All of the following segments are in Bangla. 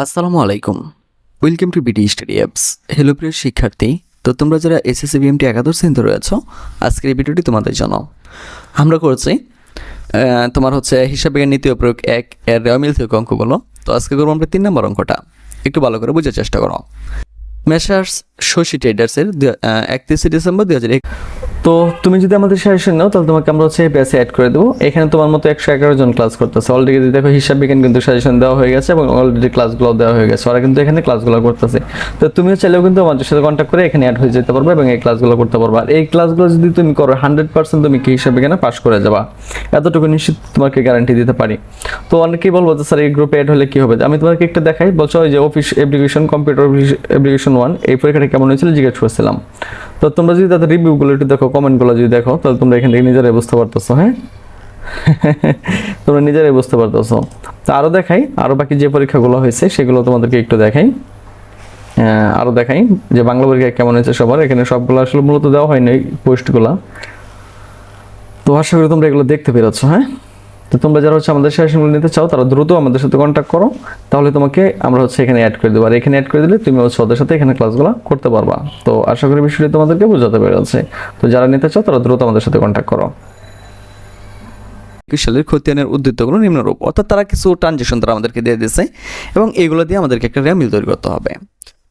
আসসালামু আলাইকুম, welcome to BD study apps. Hello প্রিয় শিক্ষার্থী, তো তোমরা যারা এসএসসি বিএমটি একাদশ শ্রেণীতে রয়েছ, আজকের এই ভিডিওটি তোমাদের জন্য। আমরা করছি তোমার হচ্ছে হিসাব বিজ্ঞান নীতি ও প্রয়োগ 1 এর রেওয়ামিল থেকে অঙ্কগুলো। তো আজকে করবো আমরা 3 নম্বর অঙ্কটা। একটু ভালো করে বোঝার চেষ্টা করো। মেসার্স শশী ট্রেডার্সের 31 ডিসেম্বর 2001। তো তুমি যদি আমাদের সাজেশন নাও তাহলে তোমাকে আমরা হচ্ছে ব্যাচে অ্যাড করে দেবো। এখানে তোমার মতো 111 জন ক্লাস করতেছে অলরেডি। দেখো হিসাব বিজ্ঞান কিন্তু সাজেশন দেওয়া হয়ে গেছে এবং অলরেডি ক্লাসগুলো দেওয়া হয়ে গেছে। ওরা কিন্তু এখানে ক্লাসগুলো করতেছে। তো তুমিও চাইলেও কিন্তু আমাদের সাথে কন্ট্যাক্ট করে এখানে অ্যাড হয়ে যেতে পারবে এবং এই ক্লাসগুলো করতে পারবে। আর এই ক্লাসগুলো যদি তুমি করো 100% তুমি কি হিসাব বিজ্ঞানে পাস করে যাবা, এতটুকু নিশ্চিত তোমাকে গ্যারান্টি দিতে পারি। তো অনেকেই বলবো যে স্যার এই গ্রুপে অ্যাড হলে কি হবে। আমি তোমাকে একটা দেখাই। বলছো ওই যে অফিস অ্যাপ্লিকেশন কম্পিউটার অ্যাপ্লিকেশন 1 এই পরীক্ষাটা কেমন হয়েছিল জিজ্ঞেস করছিলাম। তো তোমরা যদি তাদের রিভিউগুলো একটু দেখো, কমেন্টগুলো যদি দেখো, তাহলে তোমরা এখান থেকে নিজেরাই বুঝতে পারতেছো। হ্যাঁ তোমরা নিজেরাই বুঝতে পারতেছো। তো আরও দেখাই, আরও বাকি যে পরীক্ষাগুলো হয়েছে সেগুলো তোমাদেরকে একটু দেখাই। আরও দেখাই যে বাংলা পরীক্ষা কেমন হয়েছে সবার। এখানে সবগুলো আসলে মূলত দেওয়া হয়নি পোস্টগুলো। তো আশা করি তোমরা এগুলো দেখতে পেরেছো। হ্যাঁ, তো তোমরা যারা হচ্ছে আমাদের সাজেশনগুলো নিতে চাও তারা দ্রুত আমাদের সাথে কন্ট্যাক্ট করো, তাহলে তোমাকে আমরা হচ্ছে এখানে অ্যাড করে দেবো। আর এখানে অ্যাড করে দিলে তুমি হচ্ছে ওদের সাথে এখানে ক্লাসগুলো করতে পারবা। তো আশা করি বিষয়টি তোমাদেরকে বোঝাতে পেরেছে। তো যারা নিতে চাও তারা দ্রুত আমাদের সাথে কন্ট্যাক্ট করো। সালের খতিয়ানের উদ্বৃত্তগুলো নিম্নরূপ, অর্থাৎ তারা কিছু ট্রানজেকশন তারা আমাদেরকে দিয়ে দিয়েছে এবং এগুলো দিয়ে আমাদেরকে একটা রেওয়ামিল তৈরি করতে হবে।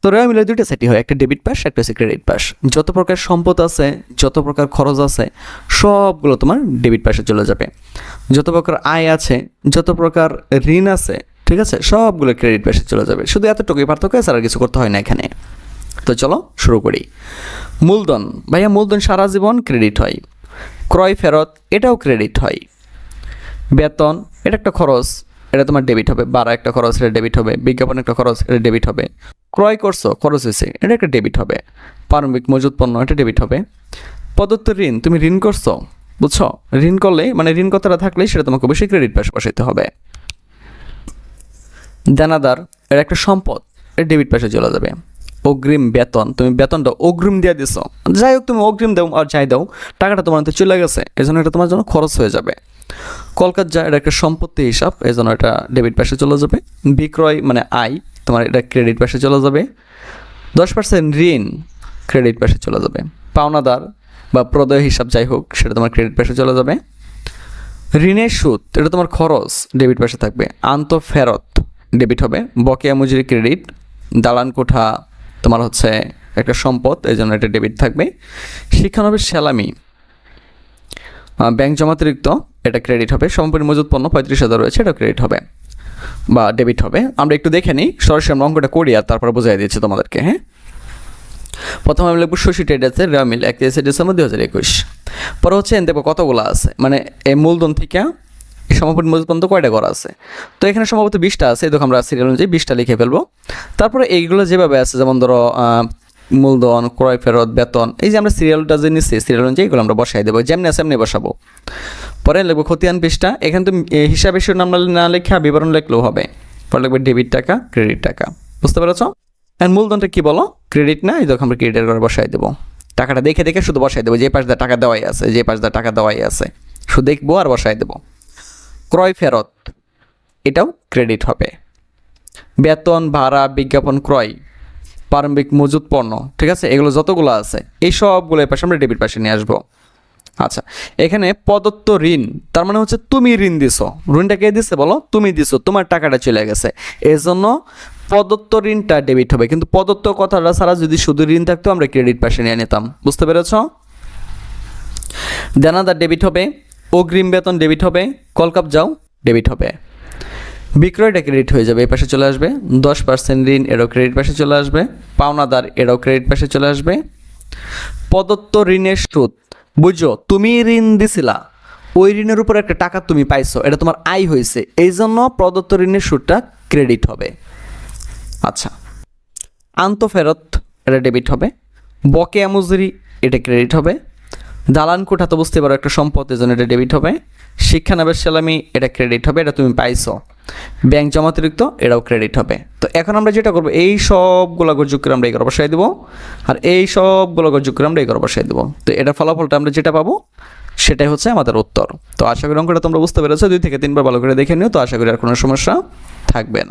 তো রেওয়ামিলের দুইটা সেটই হয়, একটা ডেবিট পাস, একটা হচ্ছে ক্রেডিট পাস। যত প্রকার সম্পদ আছে, যত প্রকার খরচ আছে, সবগুলো তোমার ডেবিট পাসে চলে যাবে। যত প্রকার আয় আছে, যত প্রকার ঋণ আছে, ঠিক আছে, সবগুলো ক্রেডিট পাসে চলে যাবে। শুধু এতটুকুই পার্থক্য আছে, আর কিছু করতে হয় না এখানে। তো চলো শুরু করি। মূলধন, ভাইয়া মূলধন সারা জীবন ক্রেডিট হয়। ক্রয় ফেরত, এটাও ক্রেডিট হয়। বেতন, এটা একটা খরচ, এটা তোমার ডেবিট হবে। ভাড়া একটা খরচ, এটা ডেবিট হবে। বিজ্ঞাপন একটা খরচ, এটা ডেবিট হবে। ক্রয় করছো, খরচ হয়েছে, এটা একটা ডেবিট হবে। প্রারম্ভিক মজুত পণ্য, এটা ডেবিট হবে। প্রদত্ত ঋণ, তুমি ঋণ করছো, বুঝছো, ঋণ করলে মানে ঋণ কথাটা থাকলে সেটা তোমাকে অবশ্যই ক্রেডিট পাশে বসাইতে হবে। দেনাদার, এটা একটা সম্পদ, এটা ডেবিট পাশে চলে যাবে। অগ্রিম বেতন, তুমি বেতনটা অগ্রিম দিয়ে দিছো, যাই হোক তুমি অগ্রিম দাও আর যাই দাও, টাকাটা তোমার হাতে চলে গেছে, এই জন্য এটা তোমার জন্য খরচ হয়ে যাবে। কলকাতা যা, এটা একটা সম্পত্তি হিসাব, এই জন্য এটা ডেবিট পাশে চলে যাবে। বিক্রয় মানে আয়, তোমার এটা ক্রেডিট পাশে চলে যাবে। 10% ঋণ ক্রেডিট পাশে চলে যাবে। পাওনাদার বা প্রদেয় হিসাব যাই হোক, সেটা তোমার ক্রেডিট পাশে চলে যাবে। ঋণের সুদ, এটা তোমার খরচ, ডেবিট পাশে থাকবে। আন্তঃফেরত ডেবিট হবে। বকেয়া মজুরি ক্রেডিট। দালান কোঠা তোমার হচ্ছে একটা সম্পদ, এই জন্য এটা ডেবিট থাকবে। শিক্ষানবিশ সেলামি, ব্যাংক জমাতিরিক্ত, এটা ক্রেডিট হবে। সম্পূর্ণ মজুত পণ্য 35,000 রয়েছে, এটা ক্রেডিট হবে বা ডেবিট হবে। আমরা একটু দেখে নিই, সরাসরি আমরা অঙ্কটা করি আর তারপরে বোঝাই দিচ্ছি তোমাদেরকে। হ্যাঁ, প্রথমে আমি লিখবো শশী ট্রেডার্সের রেওয়ামিল 31 ডিসেম্বর 2021। পরে হচ্ছে দেখবো কতগুলো আছে, মানে এই মূলধন থেকে সমাপনী মজুত পর্যন্ত কয়টা করা আছে। তো এখানে সম্ভবত 20টা আছে, দেখো আমরা সিরিয়াল অনুযায়ী 20টা লিখে ফেলবো। তারপরে এইগুলো যেভাবে আছে, যেমন ধরো মূলধন, ক্রয় ফেরত, বেতন, এই যে আমরা সিরিয়ালটা যে নিচ্ছি সিরিয়াল অনুযায়ী এগুলো আমরা বসাই দেবো, যেমনি আছে এমনি বসাবো। পরে লিখবো খতিয়ান পৃষ্ঠা। এখানে তুমি হিসাবে নাম না লেখা বিবরণ লিখলেও হবে। পরে লিখবে ডেবিট টাকা, ক্রেডিট টাকা। বুঝতে পেরেছ? আর মূলধনটা কি বলো, ক্রেডিট না, এই দেখো আমরা ক্রেডিটের করে বসাই দেবো। টাকাটা দেখে দেখে শুধু বসাই দেবো, যে পাশ দিয়ে টাকা দেওয়াই আছে, যে পাশ দিয়ে টাকা দেওয়াই আছে, শুধু দেখবো আর বসাই দেবো। ক্রয় ফেরত, এটাও ক্রেডিট হবে। বেতন, ভাড়া, বিজ্ঞাপন, ক্রয়, প্রারম্ভিক মজুত পণ্য, ঠিক আছে, এগুলো যতগুলো আছে এই সবগুলো পাশে আমরা ডেবিট পাশে নিয়ে আসবো। আচ্ছা, এখানে প্রদত্ত ঋণ, তার মানে হচ্ছে তুমি ঋণ দিছো। ঋণটা কে দিছে বলো, তুমি দিছো, তোমার টাকাটা চলে গেছে, এই জন্য প্রদত্ত ঋণটা ডেবিট হবে। কিন্তু প্রদত্ত কথাটা ছাড়া যদি শুধু ঋণ থাকতো আমরা ক্রেডিট পাশে নিয়ে নিতাম। বুঝতে পেরেছ? দেনাদার ডেবিট হবে। অগ্রিম বেতন ডেবিট হবে। কলকাপ যাও ডেবিট হবে। বিক্রয়টা ক্রেডিট হয়ে যাবে, এই পাশে চলে আসবে। 10% ঋণ, এটাও ক্রেডিট পাশে চলে আসবে। পাওনাদার, এটাও ক্রেডিট পাশে চলে আসবে। প্রদত্ত ঋণের সুদ, বুঝো তুমি ঋণ দিছিলা, ওই ঋণের উপর একটা টাকা তুমি পাইছো, এটা তোমার আয় হয়েছে, এই জন্য প্রদত্ত ঋণের সুদটা ক্রেডিট হবে। আচ্ছা, আন্তঃফেরত, এটা ডেবিট হবে। বকেয়া মজুরি, এটা ক্রেডিট হবে। দালান কোঠা তো বুঝতে পারো একটা সম্পদ, এই জন্য এটা ডেবিট হবে। শিক্ষানবিশ সেলামি, এটা ক্রেডিট হবে, এটা তুমি পাইছো। ব্যাংক জমাতিরিক্ত, এটাও ক্রেডিট হবে। তো এখন আমরা যেটা করবো, এই সবগুলো যোগ করে আমরা এই করে বসাই দেবো, আর এই সবগুলো যোগ করে আমরা এই করে বসাই দেবো। তো এটা ফলাফলটা আমরা যেটা পাবো সেটাই হচ্ছে আমাদের উত্তর। তো আশা করি অঙ্কটা তোমরা বুঝতে পেরেছো। 2 থেকে 3 বার ভালো করে দেখে নিও, তো আশা করি আর কোনো সমস্যা থাকবে না।